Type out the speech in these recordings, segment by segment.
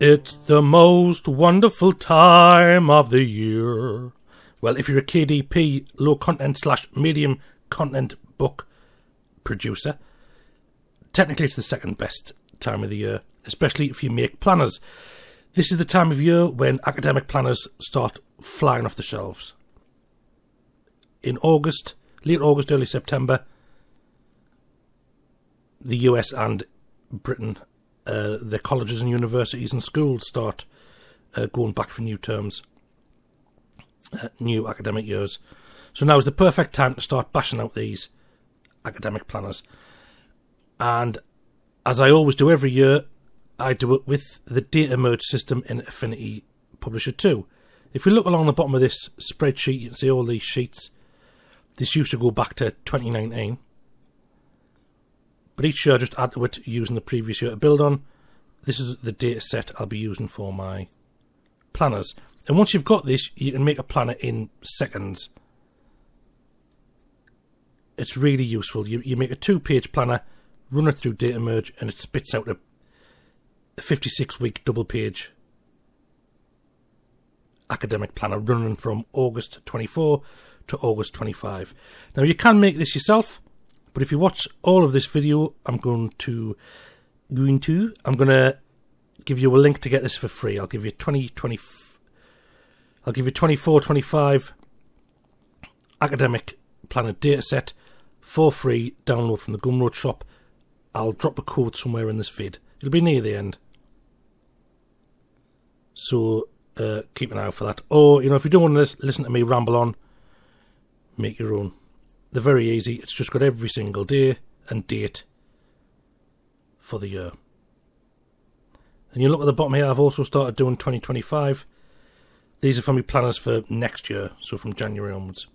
It's the most wonderful time of the year. Well, if you're a KDP, low content / medium content book producer, technically it's the second best time of the year, especially if you make planners. This is the time of year when academic planners start flying off the shelves. In August, late August, early September, the US and Britain, their colleges and universities and schools start going back for new terms, new academic years. So now is the perfect time to start bashing out these academic planners. And as I always do every year, I do it with the data merge system in Affinity Publisher 2. If you look along the bottom of this spreadsheet, you can see all these sheets. This used to go back to 2019. But each year I just add to it using the previous year to build on. This is the data set I'll be using for my planners. And once you've got this, you can make a planner in seconds. It's really useful. You make a 2-page planner, run it through data merge, and it spits out a 56-week double-page academic planner running from August 24 to August 25. Now you can make this yourself. But if you watch all of this video, I'm going to give you a link to get this for free. I'll give you 24-25 academic planner data set for free. Download from the Gumroad shop. I'll drop a code somewhere in this vid. It'll be near the end. So keep an eye out for that. Or, if you don't want to listen to me ramble on, make your own. They're very easy. It's just got every single day and date for the year. And you look at the bottom here, I've also started doing 2025. These are for me planners for next year, so from January onwards.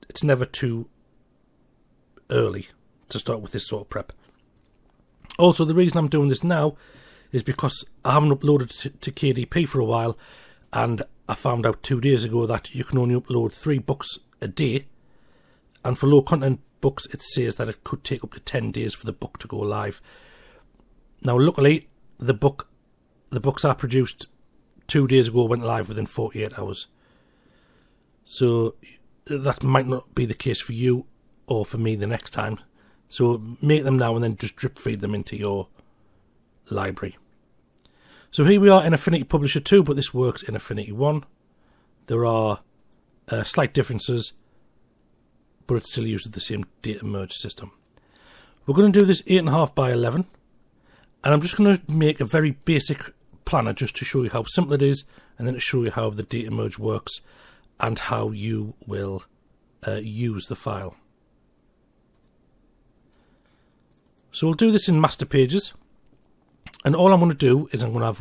It's never too early to start with this sort of prep. Also, the reason I'm doing this now is because I haven't uploaded to KDP for a while, and I found out 2 days ago that you can only upload 3 books a day. And for low content books, it says that it could take up to 10 days for the book to go live. Now, luckily, the books I produced 2 days ago went live within 48 hours. So that might not be the case for you or for me the next time. So make them now and then just drip feed them into your library. So here we are in Affinity Publisher 2, but this works in Affinity 1. There are slight differences, but it still uses the same data merge system. We're going to do this 8.5 by 11, and I'm just going to make a very basic planner just to show you how simple it is, and then to show you how the data merge works and how you will use the file. So we'll do this in master pages, and all I'm going to do is I'll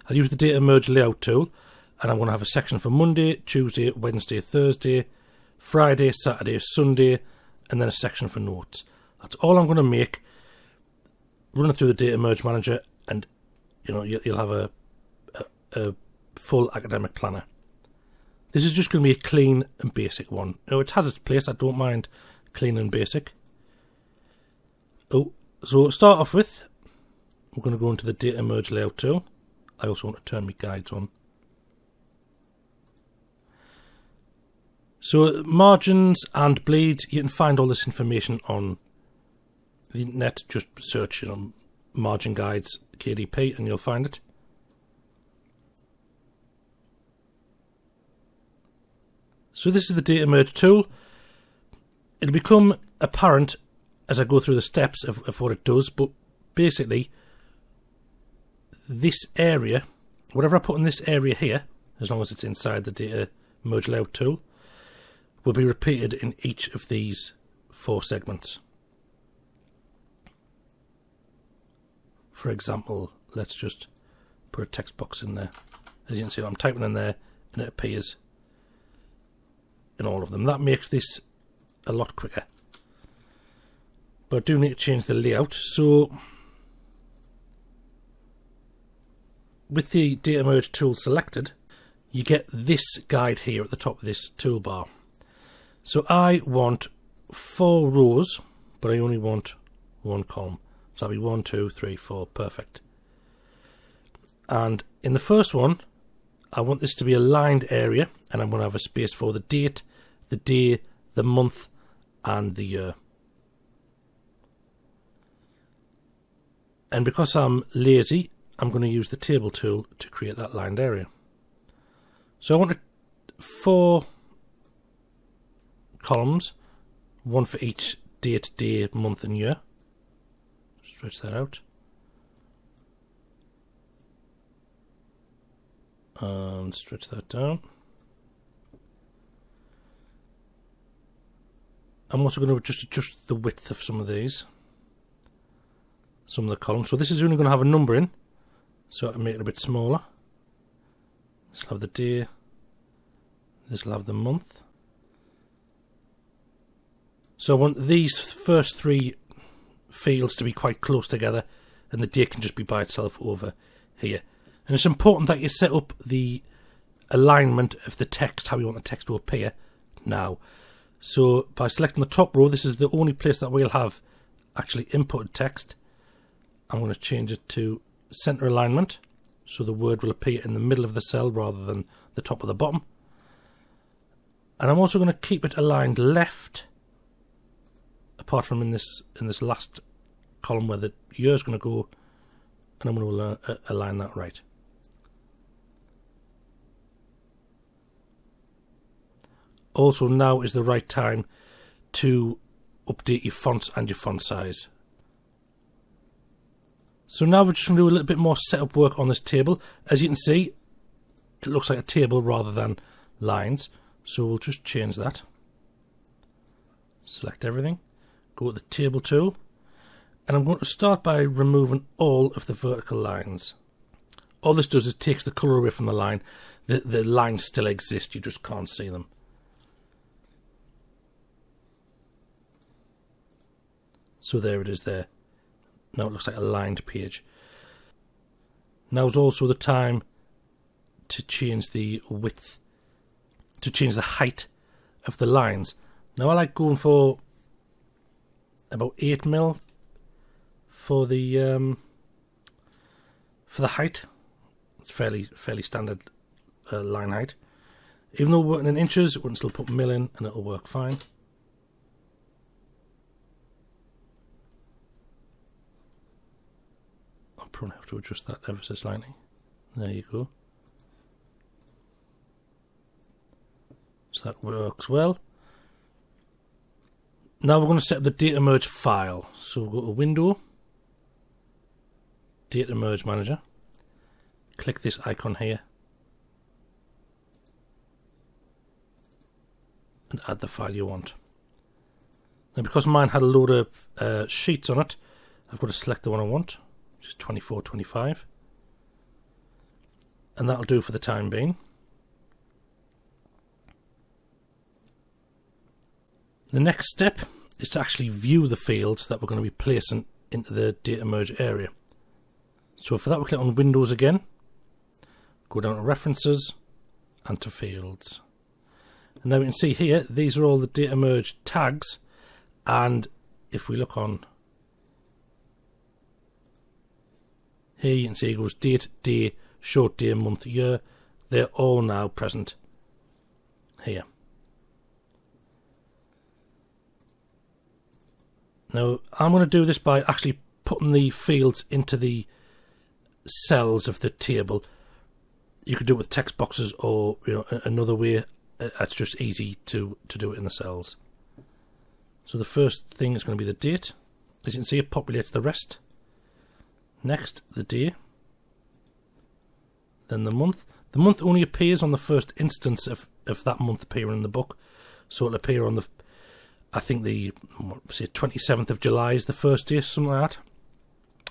use the data merge layout tool, and I'm going to have a section for Monday, Tuesday, Wednesday, Thursday, Friday, Saturday, Sunday, and then a section for notes. That's all I'm going to make. Run it through the data merge manager, and you'll have a full academic planner. This is just going to be a clean and basic one. It has its place. I don't mind clean and basic. So to start off with, we're going to go into the data merge layout tool. I also want to turn my guides on. So margins and bleeds, you can find all this information on the internet. Just search margin guides KDP and you'll find it. So this is the data merge tool. It'll become apparent as I go through the steps of what it does, but basically this area, whatever I put in this area here, as long as it's inside the data merge layout tool, will be repeated in each of these 4 segments. For example, let's just put a text box in there. As you can see, I'm typing in there and it appears in all of them. That makes this a lot quicker. But I do need to change the layout. So with the data merge tool selected, you get this guide here at the top of this toolbar. So I want 4 rows, but I only want 1 column. So that'll be 1, 2, 3, 4, perfect. And in the first one, I want this to be a lined area, and I'm going to have a space for the date, the day, the month, and the year. And because I'm lazy, I'm going to use the table tool to create that lined area. So I want 4 columns, one for each date, day, month, and year. Stretch that out. And stretch that down. I'm also going to just adjust the width of some of these, some of the columns. So this is only going to have a number in, so I can make it a bit smaller. This will have the day, this will have the month. So I want these first 3 fields to be quite close together, and the date can just be by itself over here. And it's important that you set up the alignment of the text, how you want the text to appear now. So by selecting the top row, this is the only place that we'll have actually inputted text. I'm going to change it to center alignment, so the word will appear in the middle of the cell rather than the top or the bottom. And I'm also going to keep it aligned left, apart from in this last column where the year is going to go, and I'm going to align that right. Also, now is the right time to update your fonts and your font size. So now we're just going to do a little bit more setup work on this table. As you can see, it looks like a table rather than lines. So we'll just change that. Select everything. Go to the table tool. And I'm going to start by removing all of the vertical lines. All this does is takes the colour away from the line. The lines still exist, you just can't see them. So there it is there. Now it looks like a lined page. Now is also the time to change the width, to change the height of the lines. Now I like going for about 8mm for the height. It's fairly standard line height. Even though we're working in inches, we can still put mil in and it'll work fine. I'll probably have to adjust that ever so slightly. There you go. So that works well. Now we're going to set up the data merge file. So we'll go to Window, Data Merge Manager, click this icon here, and add the file you want. Now because mine had a load of sheets on it, I've got to select the one I want, which is 2425, and that'll do for the time being. The next step is to actually view the fields that we're going to be placing into the data merge area. So for that, we'll click on Windows again, go down to References and to Fields. And now we can see here, these are all the data merge tags, and if we look on here, you can see it goes date, day, short day, month, year. They're all now present here. Now I'm going to do this by actually putting the fields into the cells of the table. You could do it with text boxes, or another way. It's just easy to do it in the cells. So the first thing is going to be the date. As you can see, it populates the rest. Next, the day. Then the month. The month only appears on the first instance of that month appearing in the book. So it'll appear on the, I think the 27th of July is the first day, something like that.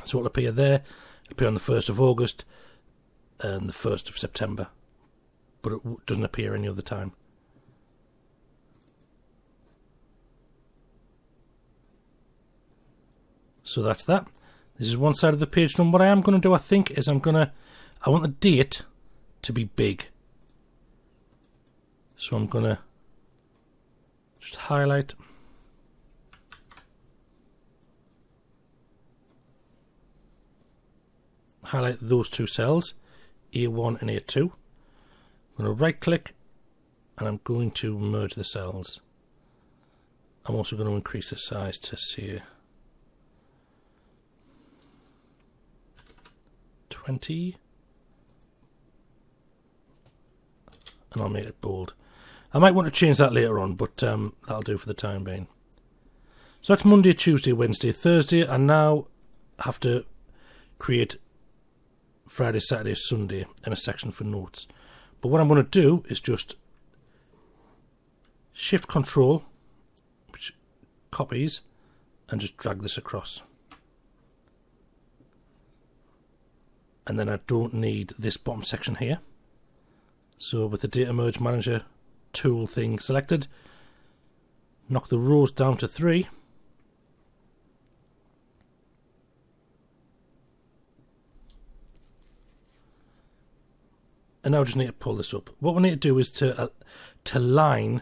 So it'll appear there. It'll appear on the 1st of August and the 1st of September. But it doesn't appear any other time. So that's that. This is one side of the page done. What I am going to do, I think, is I want the date to be big. So I'm going to just highlight those two cells. A1 and A2. I'm going to right click and I'm going to merge the cells. I'm also going to increase the size to say 20, and I'll make it bold. I might want to change that later on, but that'll do for the time being. So that's Monday, Tuesday, Wednesday, Thursday, and now I have to create Friday, Saturday, Sunday in a section for notes. But what I'm going to do is just Shift Control, which copies, and just drag this across. And then I don't need this bottom section here. So with the Data Merge Manager tool thing selected, knock the rows down to 3. And now I just need to pull this up. What we need to do is to line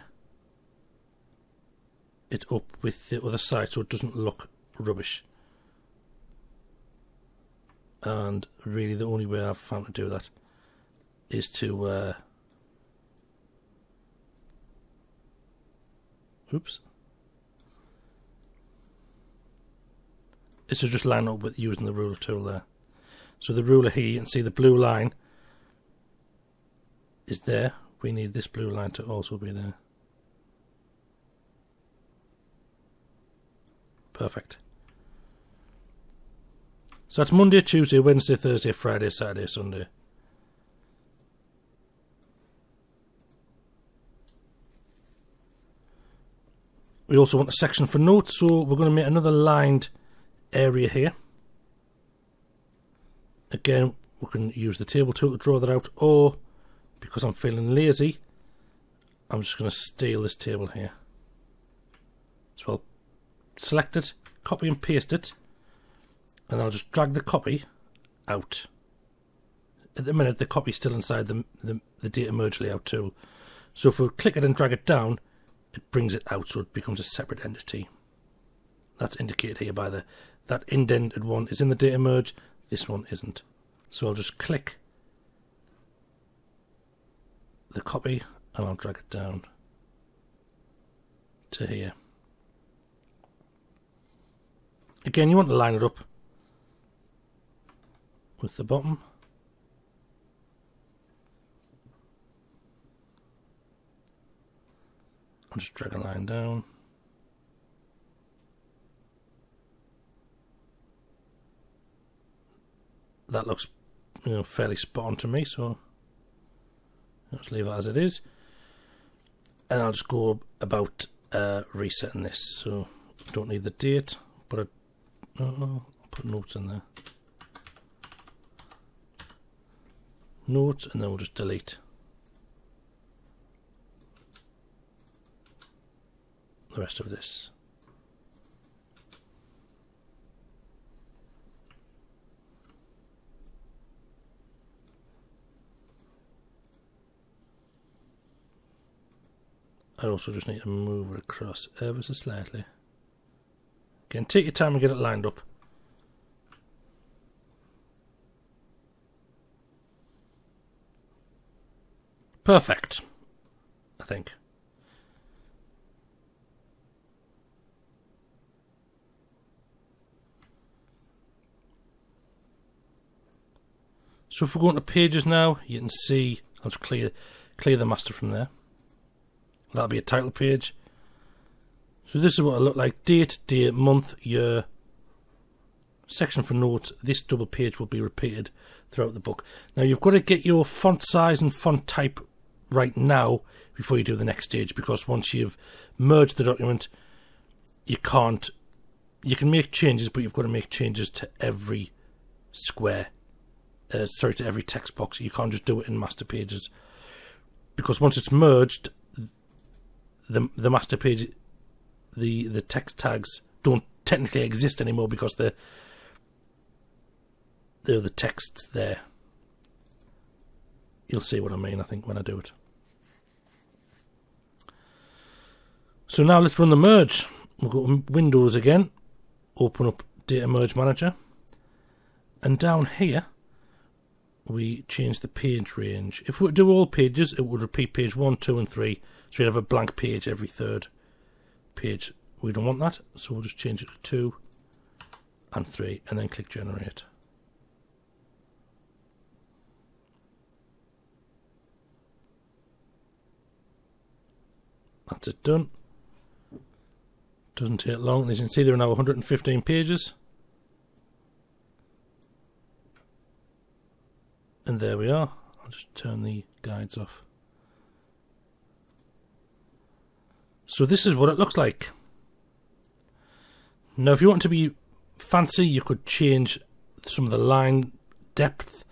it up with the other side so it doesn't look rubbish. And really the only way I've found to do that is to is to just line up with using the ruler tool there. So the ruler here, you can see the blue line is there. We need this blue line to also be there. Perfect. So that's Monday, Tuesday, Wednesday, Thursday, Friday, Saturday, Sunday. We also want a section for notes, so we're going to make another lined area here. Again, we can use the table tool to draw that out, or because I'm feeling lazy, I'm just going to steal this table here. So I'll select it, copy and paste it, and I'll just drag the copy out. At the minute, the copy's still inside the Data Merge Layout tool. So if we click it and drag it down, it brings it out, so it becomes a separate entity. That's indicated here by that indented one is in the Data Merge, this one isn't. So I'll just click the copy and I'll drag it down to here. Again, you want to line it up with the bottom. I'll just drag a line down. That looks, fairly spot on to me, so let's leave it as it is. And I'll just go about resetting this. So I don't need the date, but I'll put notes in there. Notes, and then we'll just delete the rest of this. I also just need to move it across ever so slightly. Again, take your time and get it lined up. Perfect, I think. So if we go into pages now, you can see I'll just clear the master from there. That'll be a title page. So this is what it'll look like. Date, day, month, year. Section for notes. This double page will be repeated throughout the book. Now you've got to get your font size and font type right now before you do the next stage, because once you've merged the document, you can make changes, but you've got to make changes to every square. To every text box. You can't just do it in master pages, because once it's merged, the master page, the text tags don't technically exist anymore because they're the texts there. You'll see what I mean, I think, when I do it. So now let's run the merge. We'll go to Windows again, open up Data Merge Manager, and down here we change the page range. If we do all pages, it would repeat page 1, 2 and 3. So you'd have a blank page every third page. We don't want that, so we'll just change it to 2 and 3 and then click generate. That's it done. Doesn't take long. As you can see, there are now 115 pages. And there we are. I'll just turn the guides off. So this is what it looks like. Now if you want to be fancy, you could change some of the line depth,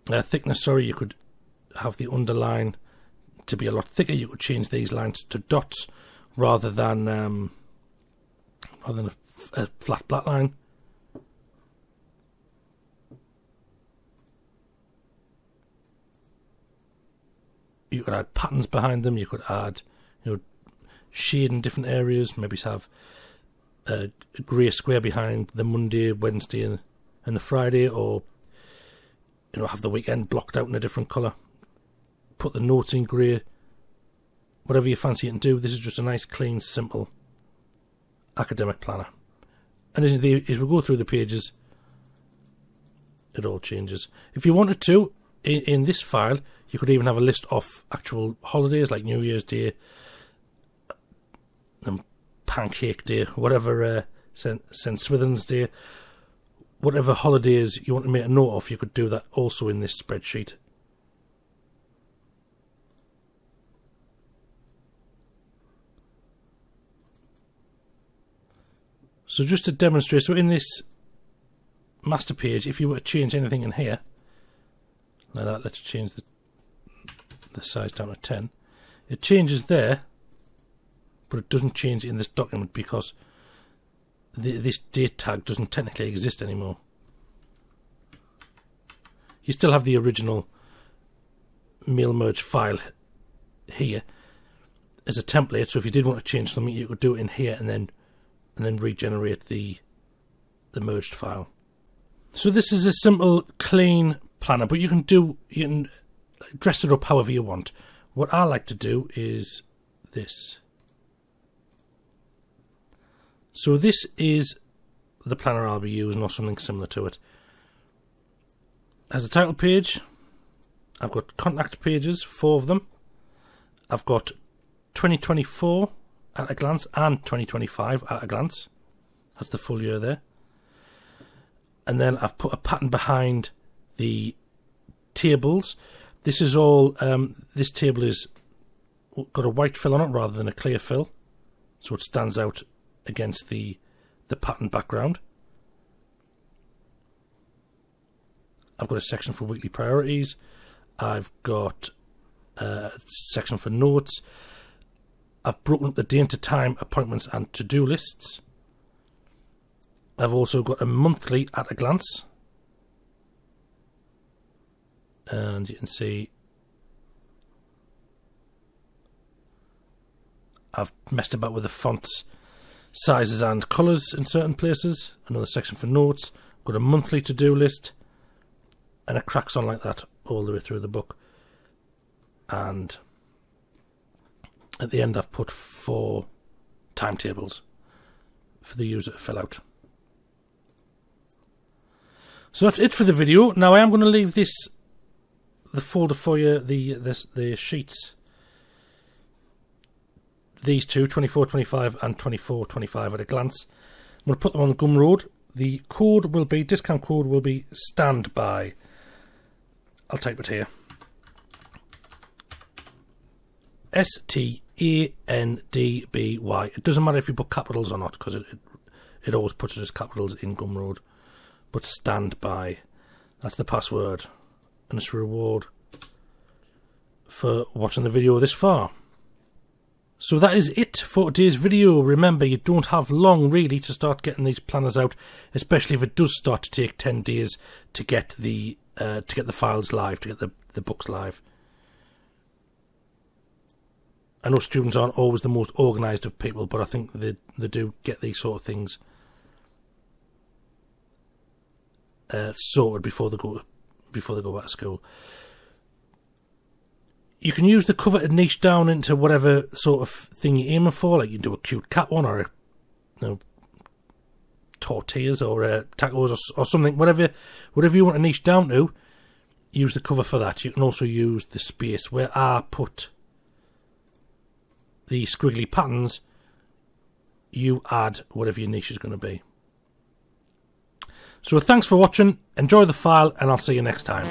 thickness, sorry. You could have the underline to be a lot thicker. You could change these lines to dots rather than a flat black line. You could add patterns behind them. You could add, shade in different areas. Maybe have a grey square behind the Monday, Wednesday, and the Friday, or have the weekend blocked out in a different colour. Put the notes in grey. Whatever you fancy it and do. This is just a nice, clean, simple academic planner. And as we go through the pages, it all changes. If you wanted to, in this file, you could even have a list of actual holidays like New Year's Day and Pancake Day, whatever, St. Swithin's Day, whatever holidays you want to make a note of, you could do that also in this spreadsheet. So just to demonstrate, so in this master page, if you were to change anything in here, like that, let's change the size down to 10. It changes there, but it doesn't change in this document because this date tag doesn't technically exist anymore. You still have the original mail merge file here as a template, so if you did want to change something, you could do it in here and then regenerate the merged file. So this is a simple, clean planner, but you can dress it up however you want. What I like to do is this. So this is the planner I'll be using, or something similar to it. As a title page, I've got contact pages, 4 of them. I've got 2024 at a glance and 2025 at a glance. That's the full year there. And then I've put a pattern behind the tables. This is all, this table is got a white fill on it rather than a clear fill, so it stands out against the pattern background. I've got a section for weekly priorities. I've got a section for notes. I've broken up the day into time, appointments and to-do lists. I've also got a monthly at a glance. And you can see I've messed about with the fonts, sizes and colours in certain places. Another section for notes. I've got a monthly to-do list. And it cracks on like that all the way through the book. And at the end I've put 4 timetables for the user to fill out. So that's it for the video. Now I am going to leave the folder for you, the sheets. These two, 24-25 and 24-25 at a glance. I'm going to put them on Gumroad. The code will be, discount code will be standby. I'll type it here. STANDBY. It doesn't matter if you put capitals or not, because it always puts it as capitals in Gumroad. But standby. That's the password. And it's a reward for watching the video this far. So that is it for today's video. Remember, you don't have long really to start getting these planners out, especially if it does start to take 10 days to get the files live, to get the books live. I know students aren't always the most organised of people, but I think they do get these sort of things sorted before they go before they go back to school. You can use the cover to niche down into whatever sort of thing you're aiming for. Like you can do a cute cat one, or tortillas, or tacos, or something. Whatever you want to niche down to, use the cover for that. You can also use the space where I put the squiggly patterns. You add whatever your niche is going to be. So thanks for watching, enjoy the file, and I'll see you next time.